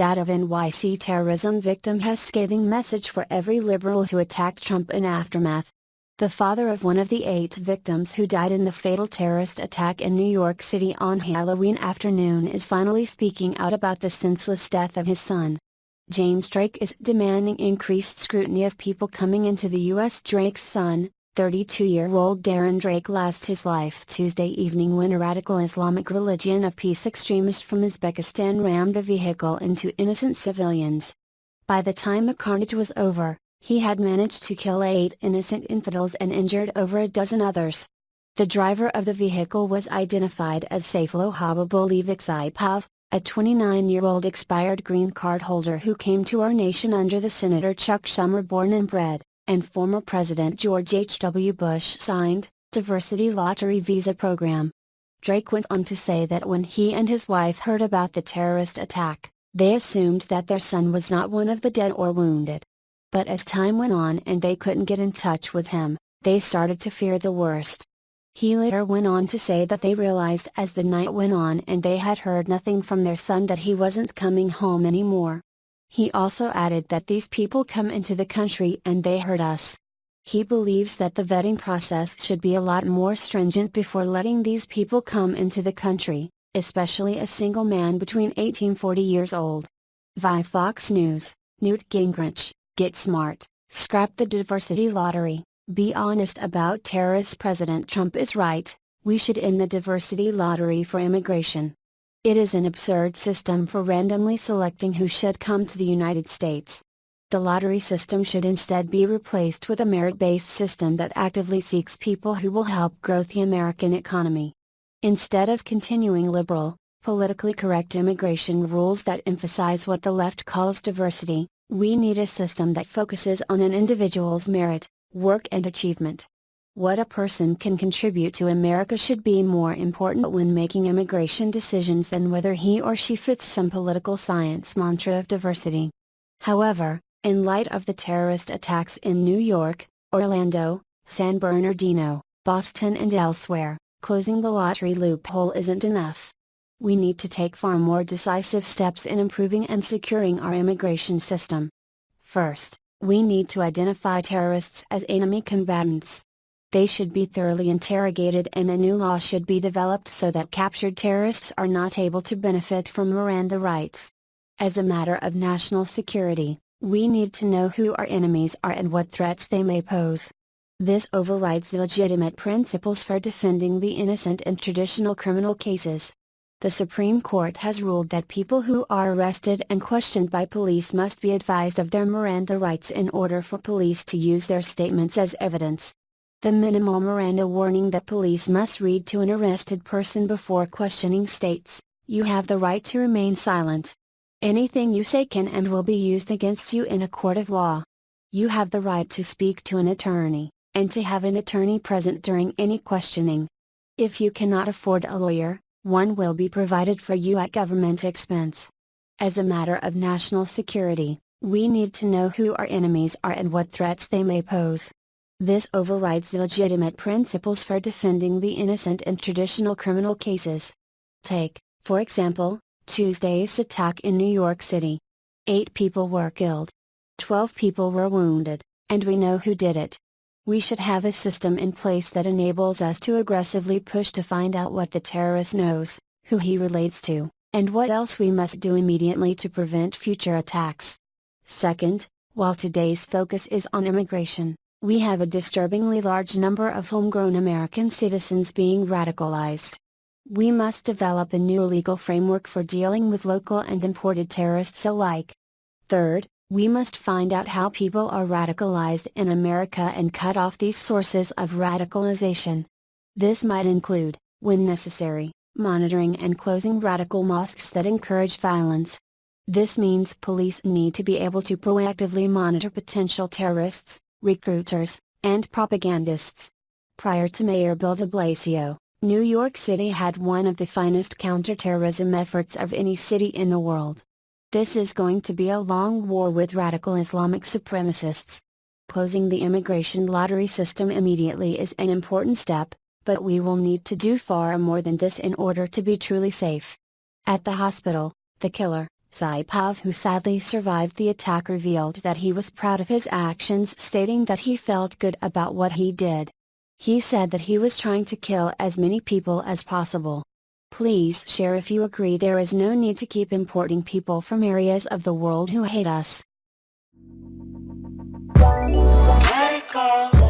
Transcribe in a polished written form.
Dad of NYC terrorism victim has scathing message for every liberal who attacked Trump in aftermath. The father of one of the 8 victims who died in the fatal terrorist attack in New York City on Halloween afternoon is finally speaking out about the senseless death of his son. James Drake is demanding increased scrutiny of people coming into the U.S. Drake's son, 32-year-old Darren Drake, lost his life Tuesday evening when a radical Islamic religion of peace extremist from Uzbekistan rammed a vehicle into innocent civilians. By the time the carnage was over, he had managed to kill 8 innocent infidels and injured over a dozen others. The driver of the vehicle was identified as Saifullah Habibullah Saipov, a 29-year-old expired green card holder who came to our nation under the Senator Chuck Schumer born and bred, and former President George H.W. Bush signed, diversity lottery visa program. Drake went on to say that when he and his wife heard about the terrorist attack, they assumed that their son was not one of the dead or wounded. But as time went on and they couldn't get in touch with him, they started to fear the worst. He later went on to say that they realized as the night went on and they had heard nothing from their son that he wasn't coming home anymore. He also added that these people come into the country and they hurt us. He believes that the vetting process should be a lot more stringent before letting these people come into the country, especially a single man between 18 and 40 years old. Via Fox News, Newt Gingrich, get smart, scrap the diversity lottery, be honest about terrorists. President Trump is right, we should end the diversity lottery for immigration. It is an absurd system for randomly selecting who should come to the United States. The lottery system should instead be replaced with a merit-based system that actively seeks people who will help grow the American economy. Instead of continuing liberal, politically correct immigration rules that emphasize what the left calls diversity, we need a system that focuses on an individual's merit, work and achievement. What a person can contribute to America should be more important when making immigration decisions than whether he or she fits some political science mantra of diversity. However, in light of the terrorist attacks in New York, Orlando, San Bernardino, Boston and elsewhere, closing the lottery loophole isn't enough. We need to take far more decisive steps in improving and securing our immigration system. First, we need to identify terrorists as enemy combatants. They should be thoroughly interrogated and a new law should be developed so that captured terrorists are not able to benefit from Miranda rights. As a matter of national security, we need to know who our enemies are and what threats they may pose. This overrides the legitimate principles for defending the innocent in traditional criminal cases. The Supreme Court has ruled that people who are arrested and questioned by police must be advised of their Miranda rights in order for police to use their statements as evidence. The minimal Miranda warning that police must read to an arrested person before questioning states, "You have the right to remain silent. Anything you say can and will be used against you in a court of law. You have the right to speak to an attorney, and to have an attorney present during any questioning. If you cannot afford a lawyer, one will be provided for you at government expense." As a matter of national security, we need to know who our enemies are and what threats they may pose. This overrides the legitimate principles for defending the innocent in traditional criminal cases. Take, for example, Tuesday's attack in New York City. 8 people were killed. 12 people were wounded, and we know who did it. We should have a system in place that enables us to aggressively push to find out what the terrorist knows, who he relates to, and what else we must do immediately to prevent future attacks. Second, while today's focus is on immigration, we have a disturbingly large number of homegrown American citizens being radicalized. We must develop a new legal framework for dealing with local and imported terrorists alike. Third, we must find out how people are radicalized in America and cut off these sources of radicalization. This might include, when necessary, monitoring and closing radical mosques that encourage violence. This means police need to be able to proactively monitor potential terrorists, recruiters, and propagandists. Prior to Mayor Bill de Blasio, New York City had one of the finest counterterrorism efforts of any city in the world. This is going to be a long war with radical Islamic supremacists. Closing the immigration lottery system immediately is an important step, but we will need to do far more than this in order to be truly safe. At the hospital, the killer, Saipov, who sadly survived the attack, revealed that he was proud of his actions, stating that he felt good about what he did. He said that he was trying to kill as many people as possible. Please share if you agree there is no need to keep importing people from areas of the world who hate us. Let it go.